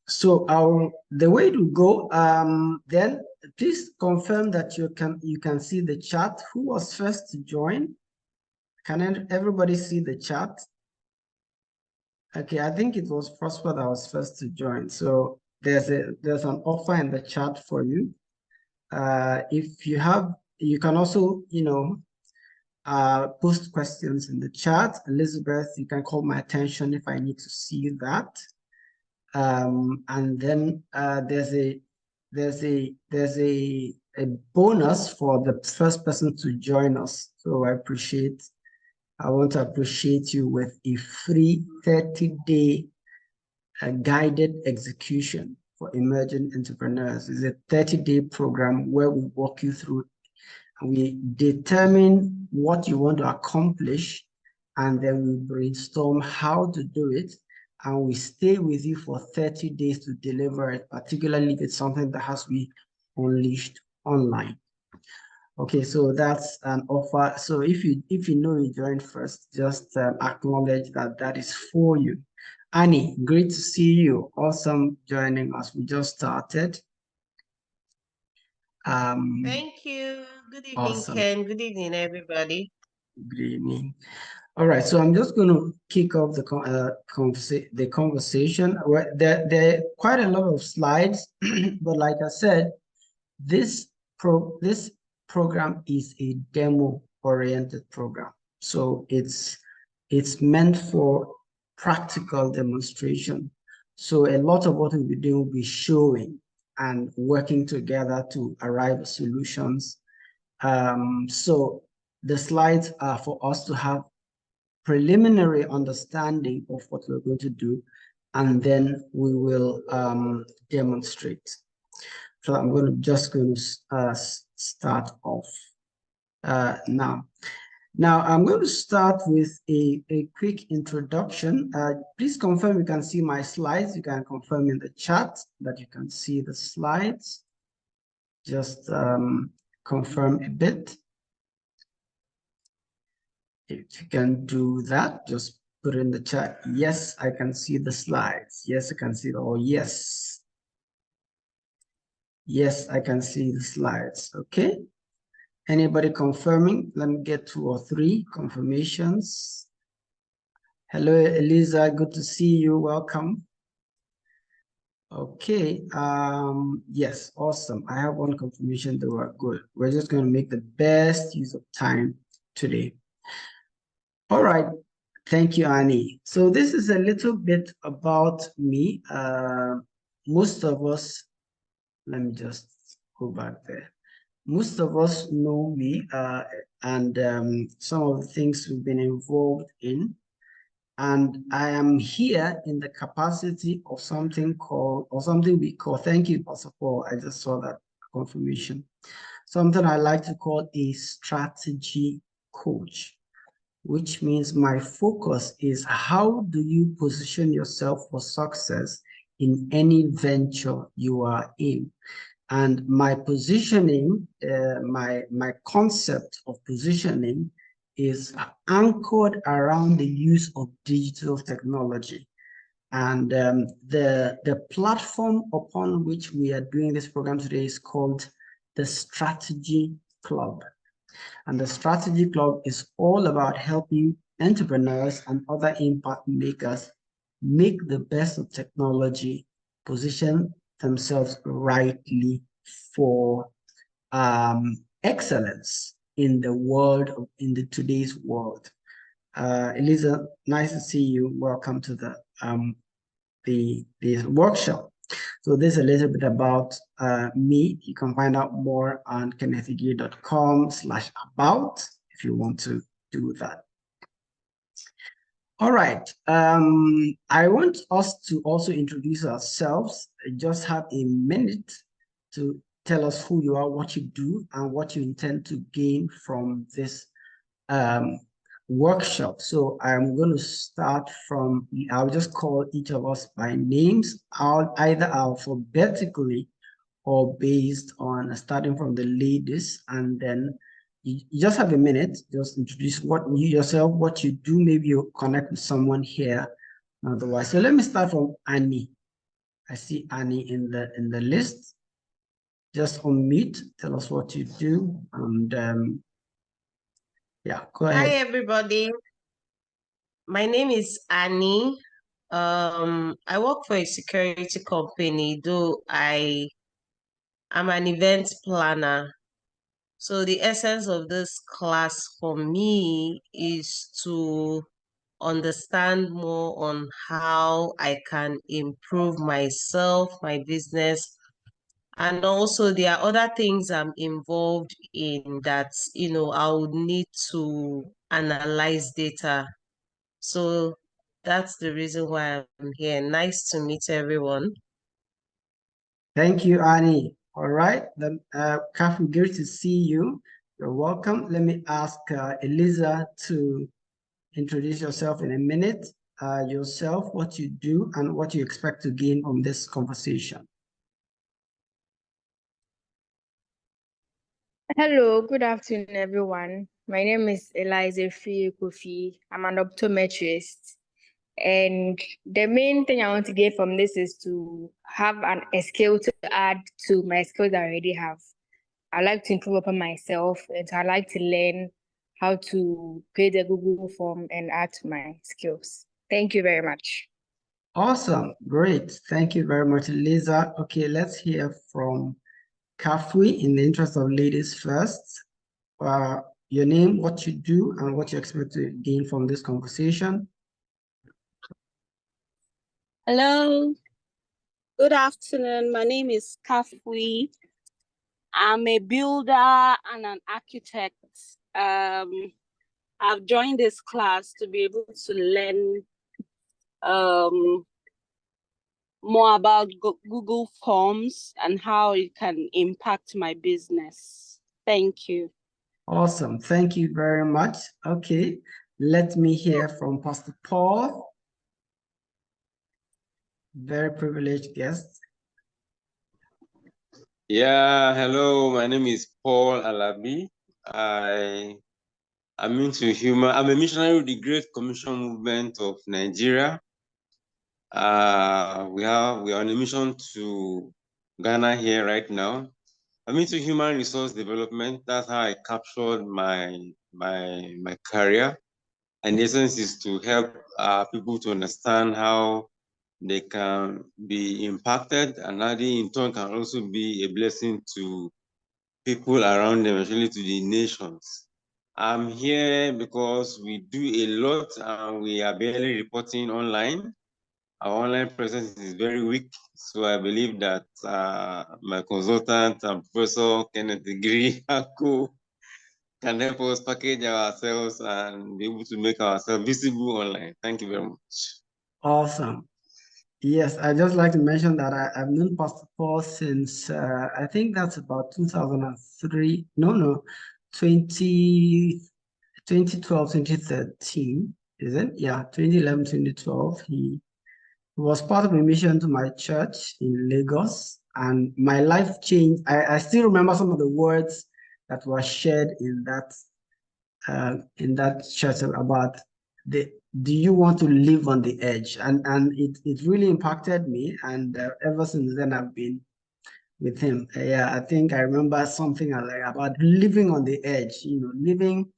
So the way to go, then please confirm that you can see the chat. Who was first to join? Can everybody see the chat? Okay, I think it was Prosper that was first to join. So there's an offer in the chat for you. If you have, you can also, post questions in the chat. Elizabeth, you can call my attention if I need to see that. And then there's a bonus for the first person to join us. So I want to appreciate you with a free 30-day guided execution for emerging entrepreneurs. It's a 30-day program where we walk you through, we determine what you want to accomplish, and then we brainstorm how to do it, and we stay with you for 30 days to deliver it, particularly if it's something that has to be unleashed online. Okay, so that's an offer. So if you know you joined first, just acknowledge that that is for you. Annie, great to see you. Awesome joining us. We just started. Thank you. Good evening, Awesome. Ken. Good evening, everybody. Good evening. All right, so I'm just going to kick off the conversation. There are quite a lot of slides, but like I said, this program is a demo-oriented program. So it's meant for practical demonstration. So a lot of what we'll be doing will be showing and working together to arrive at solutions. So the slides are for us to have preliminary understanding of what we're going to do, and then we will demonstrate. So I'm just going to start off now. Now I'm going to start with a quick introduction. Please confirm you can see my slides. You can confirm in the chat that you can see the slides. Just confirm a bit. If you can do that, just put in the chat. Yes, I can see the slides. Yes, I can see. Oh, yes. Yes, I can see the slides. Okay. Anybody confirming? Let me get 2 or 3 confirmations. Hello, Eliza. Good to see you. Welcome. Okay. Yes, awesome. I have 1 confirmation that we're good. We're just going to make the best use of time today. All right. Thank you, Annie. So this is a little bit about me. Most of us, let me just go back there. Most of us know me and some of the things we've been involved in. And I am here in the capacity of something we call, thank you, Pastor Paul, I just saw that confirmation. Something I like to call a strategy coach, which means my focus is how do you position yourself for success in any venture you are in. And my positioning, my concept of positioning is anchored around the use of digital technology. And the platform upon which we are doing this program today is called the Strategy Club. And the Strategy Club is all about helping entrepreneurs and other impact makers make the best of technology, position themselves rightly for excellence in the world, in today's world. Eliza, nice to see you. Welcome to the workshop. So this is a little bit about me. You can find out more on kennethigiri.com/about if you want to do that. All right. I want us to also introduce ourselves. Just have a minute to tell us who you are, what you do, and what you intend to gain from this workshop. So I'm going to start from, I'll just call each of us by names, either alphabetically or based on starting from the ladies, and then you just have a minute, just introduce yourself, what you do, maybe you connect with someone here otherwise. So let me start from Annie. I see Annie in the list. Just unmute, tell us what you do, and yeah, go Hi, ahead. everybody. My name is Annie. I work for a security company, though I am an event planner. So the essence of this class for me is to understand more on how I can improve myself, my business, and also there are other things I'm involved in that, I would need to analyze data. So that's the reason why I'm here. Nice to meet everyone. Thank you, Annie. All right, then, Kafu, good to see you. You're welcome. Let me ask Eliza to introduce yourself in a minute. Yourself, what you do, and what you expect to gain from this conversation. Hello, good afternoon, everyone. My name is Eliza Kofi. I'm an optometrist. And the main thing I want to get from this is to have a skill to add to my skills I already have. I like to improve upon myself, and so I like to learn how to create a Google form and add to my skills. Thank you very much. Awesome, great. Thank you very much, Eliza. Okay, let's hear from Kafui in the interest of ladies first. Your name, what you do, and what you expect to gain from this conversation. Hello, good afternoon. My name is Kafui. I'm a builder and an architect. I've joined this class to be able to learn more about Google Forms and how it can impact my business. Thank you. Awesome, thank you very much. Okay, let me hear from Pastor Paul. Very privileged guest. Yeah, hello, my name is Paul Alabi. I'm a missionary with the Great Commission Movement of Nigeria. We are on a mission to Ghana here right now. I'm into human resource development. That's how I captured my career. And the essence is to help people to understand how they can be impacted, and how they in turn can also be a blessing to people around them, especially to the nations. I'm here because we do a lot and we are barely reporting online. Our online presence is very weak, so I believe that my consultant and Professor Kenneth Igiri can help us package ourselves and be able to make ourselves visible online. Thank you very much. Awesome. Yes, I just like to mention that I've known Pastor Paul since I think that's about 2003. No, 2012, 2013, is it? Yeah, 2011, 2012. He was part of a mission to my church in Lagos, and my life changed. I still remember some of the words that were shared in that church about do you want to live on the edge, and it really impacted me, and ever since then I've been with him. Yeah, I think I remember something like about living on the edge, living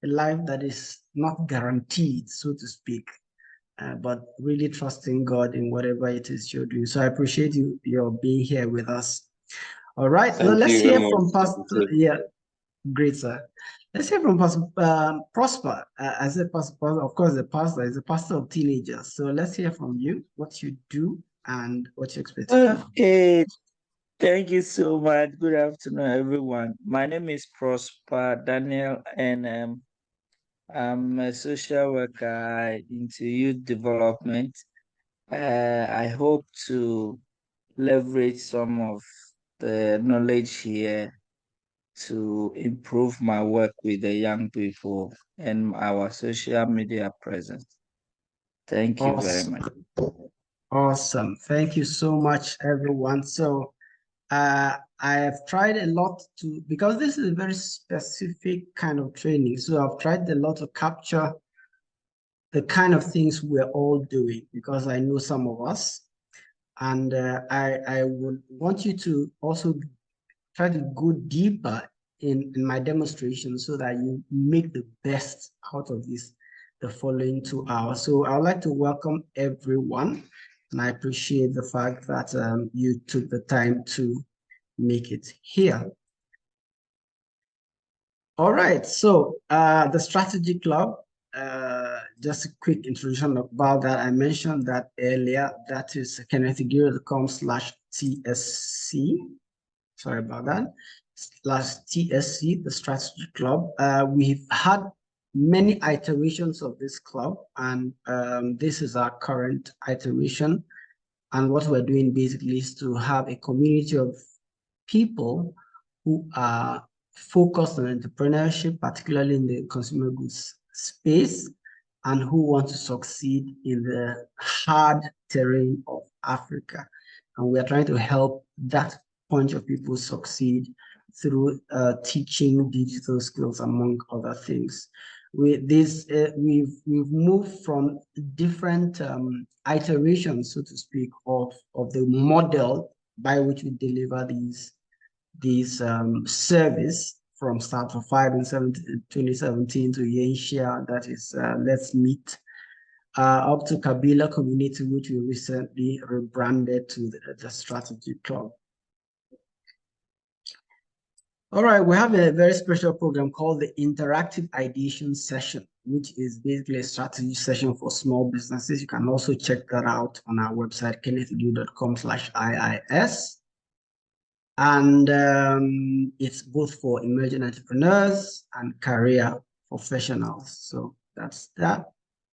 a life that is not guaranteed, so to speak, but really trusting God in whatever it is you're doing. So I appreciate your being here with us. All right, well, Thank let's you very hear much. from Pastor. Yeah, great, sir. Let's hear from Pastor Prosper. I said Pastor, of course, the pastor is a pastor of teenagers. So let's hear from you, what you do and what you expect. Okay, thank you so much. Good afternoon, everyone. My name is Prosper Daniel, and I'm a social worker into youth development. I hope to leverage some of the knowledge here to improve my work with the young people and our social media presence. Thank you very much. Awesome. Thank you so much, everyone. So I have tried a lot because this is a very specific kind of training. So I've tried a lot to capture the kind of things we're all doing, because I know some of us And I would want you to also try to go deeper in my demonstration so that you make the best out of this the following 2 hours. So I would like to welcome everyone, and I appreciate the fact that you took the time to make it here. All right, so the Strategy Club, just a quick introduction about that. I mentioned that earlier. That is kennethigiri.com/TSC. Sorry about that. /TSC, the Strategy Club. We've had many iterations of this club, and this is our current iteration. And what we're doing basically is to have a community of people who are focused on entrepreneurship, particularly in the consumer goods space, and who want to succeed in the hard terrain of Africa. And we are trying to help that bunch of people succeed through teaching digital skills, among other things. With this, we've moved from different iterations, so to speak, of the model by which we deliver these service from Start for 5 in 2017 to Yenshia, that is Let's Meet, up to Kabila Community, which we recently rebranded to the Strategy Club. All right, we have a very special program called the Interactive Ideation Session, which is basically a strategy session for small businesses. You can also check that out on our website, kennethigiri.com/IIS. And it's both for emerging entrepreneurs and career professionals. So that's that.